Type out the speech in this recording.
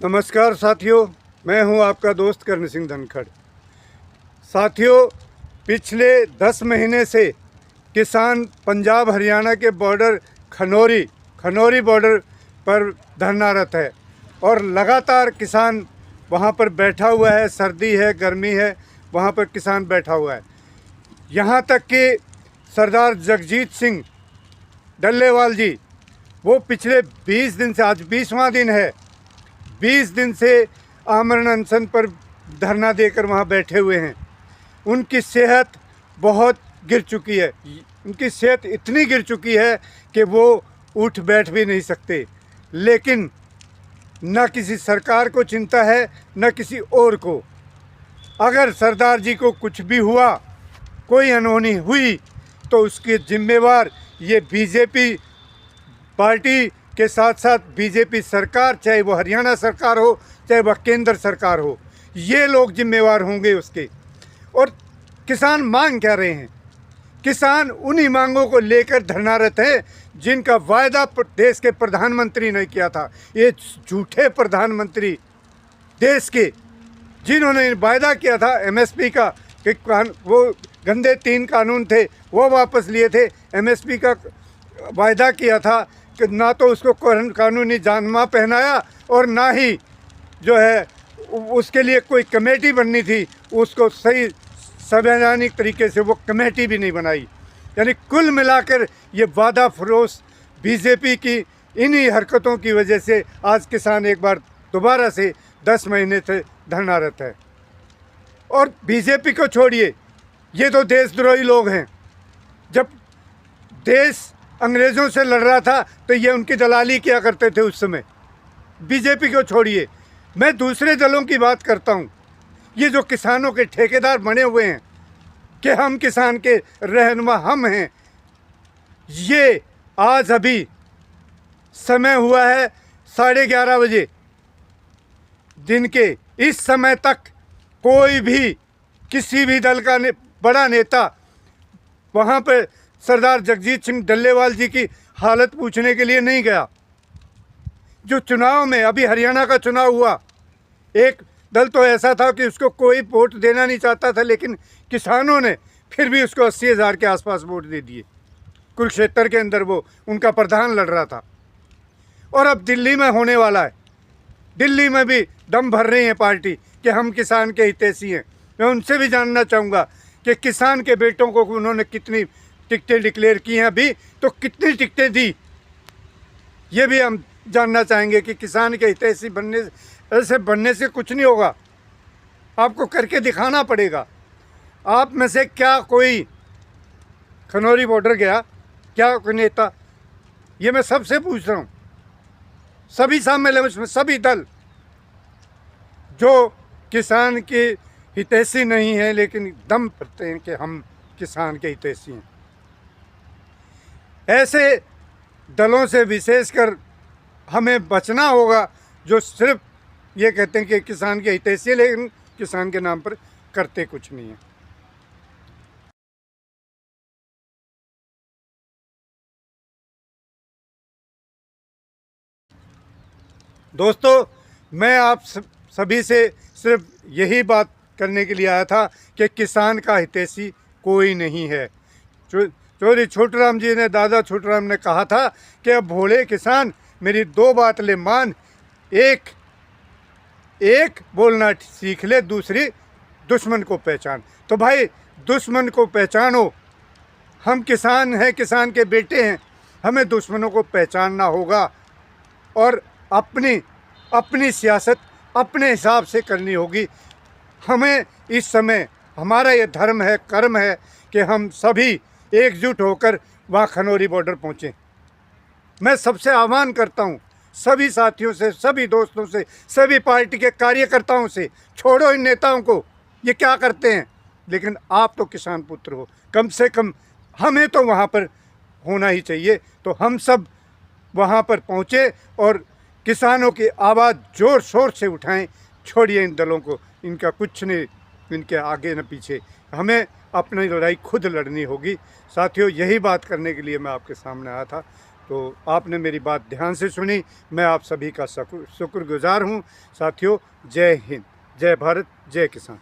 नमस्कार साथियों, मैं हूं आपका दोस्त कर्ण सिंह धनखड़। साथियों, पिछले 10 महीने से किसान पंजाब हरियाणा के बॉर्डर खनौरी बॉर्डर पर धरनारत है और लगातार किसान वहां पर बैठा हुआ है। सर्दी है, गर्मी है, वहां पर किसान बैठा हुआ है। यहां तक कि सरदार जगजीत सिंह डल्लेवाल जी, वो पिछले 20 दिन से, आज 20वां दिन है, 20 दिन से आमरण अनशन पर धरना देकर वहाँ बैठे हुए हैं। उनकी सेहत बहुत गिर चुकी है। उनकी सेहत इतनी गिर चुकी है कि वो उठ बैठ भी नहीं सकते। लेकिन न किसी सरकार को चिंता है, न किसी और को। अगर सरदार जी को कुछ भी हुआ, कोई अनहोनी हुई, तो उसके जिम्मेवार ये बीजेपी पार्टी के साथ साथ बीजेपी सरकार, चाहे वो हरियाणा सरकार हो, चाहे वह केंद्र सरकार हो, ये लोग जिम्मेवार होंगे उसके। और किसान मांग क्या रहे हैं? किसान उन्हीं मांगों को लेकर धरनारत हैं जिनका वायदा देश के प्रधानमंत्री ने किया था। ये झूठे प्रधानमंत्री देश के, जिन्होंने वायदा किया था एमएसपी का, कि वो गंदे 3 कानून थे वो वापस लिए थे। एमएसपी का वायदा किया था कि ना तो उसको कानूनी जानमा पहनाया और ना ही जो है उसके लिए कोई कमेटी बननी थी, उसको सही संवैधानिक तरीके से वो कमेटी भी नहीं बनाई। यानी कुल मिलाकर ये वादा फरोश बीजेपी की इन्हीं हरकतों की वजह से आज किसान एक बार दोबारा से 10 महीने से धरनारत है। और बीजेपी को छोड़िए, ये तो देशद्रोही लोग हैं। जब देश अंग्रेज़ों से लड़ रहा था तो ये उनकी दलाली किया करते थे उस समय। बीजेपी को छोड़िए, मैं दूसरे दलों की बात करता हूँ। ये जो किसानों के ठेकेदार बने हुए हैं कि हम किसान के रहनुमा हम हैं, ये आज अभी समय हुआ है 11:30 बजे दिन के। इस समय तक कोई भी किसी भी दल का बड़ा नेता वहाँ पर सरदार जगजीत सिंह डल्लेवाल जी की हालत पूछने के लिए नहीं गया। जो चुनाव में अभी हरियाणा का चुनाव हुआ, एक दल तो ऐसा था कि उसको कोई वोट देना नहीं चाहता था, लेकिन किसानों ने फिर भी उसको 80,000 के आसपास वोट दे दिए। कुरुक्षेत्र के अंदर वो उनका प्रधान लड़ रहा था। और अब दिल्ली में होने वाला है। दिल्ली में भी दम भर रही है पार्टी कि हम किसान के हितैषी हैं। मैं उनसे भी जानना चाहूँगा कि किसान के बेटों को उन्होंने कितनी टिकटें डिक्लेयर की हैं, अभी तो कितनी टिकटें दी, ये भी हम जानना चाहेंगे। कि किसान के हितैषी बनने से कुछ नहीं होगा, आपको करके दिखाना पड़ेगा। आप में से क्या कोई खनौरी बॉर्डर गया? क्या कोई नेता? ये मैं सबसे पूछ रहा हूँ, सभी शामिल हैं उसमें, सभी दल जो किसान के हितैषी नहीं है लेकिन दम करते हैं कि हम किसान के हितैषी हैं। ऐसे दलों से विशेषकर हमें बचना होगा जो सिर्फ ये कहते हैं कि किसान के हितैषी है, लेकिन किसान के नाम पर करते कुछ नहीं है। दोस्तों, मैं आप सभी से सिर्फ यही बात करने के लिए आया था कि किसान का हितैषी कोई नहीं है। चौधरी छोटूराम जी ने, दादा छोटूराम ने कहा था कि अब भोले किसान मेरी 2 बात ले मान, एक बोलना सीख ले, दूसरी दुश्मन को पहचान। तो भाई दुश्मन को पहचानो। हम किसान हैं, किसान के बेटे हैं, हमें दुश्मनों को पहचानना होगा और अपनी सियासत अपने हिसाब से करनी होगी। हमें इस समय हमारा ये धर्म है, कर्म है कि हम सभी एकजुट होकर वहाँ खनौरी बॉर्डर पहुँचें। मैं सबसे आह्वान करता हूँ, सभी साथियों से, सभी दोस्तों से, सभी पार्टी के कार्यकर्ताओं से, छोड़ो इन नेताओं को, ये क्या करते हैं, लेकिन आप तो किसान पुत्र हो, कम से कम हमें तो वहाँ पर होना ही चाहिए। तो हम सब वहाँ पर पहुँचे और किसानों की आवाज़ ज़ोर शोर से उठाएं। छोड़िए इन दलों को, इनका कुछ नहीं, इनके आगे न पीछे। हमें अपनी लड़ाई खुद लड़नी होगी। साथियों, यही बात करने के लिए मैं आपके सामने आया था। तो आपने मेरी बात ध्यान से सुनी, मैं आप सभी का शुक्रगुजार हूँ। साथियों, जय हिंद, जय भारत, जय किसान।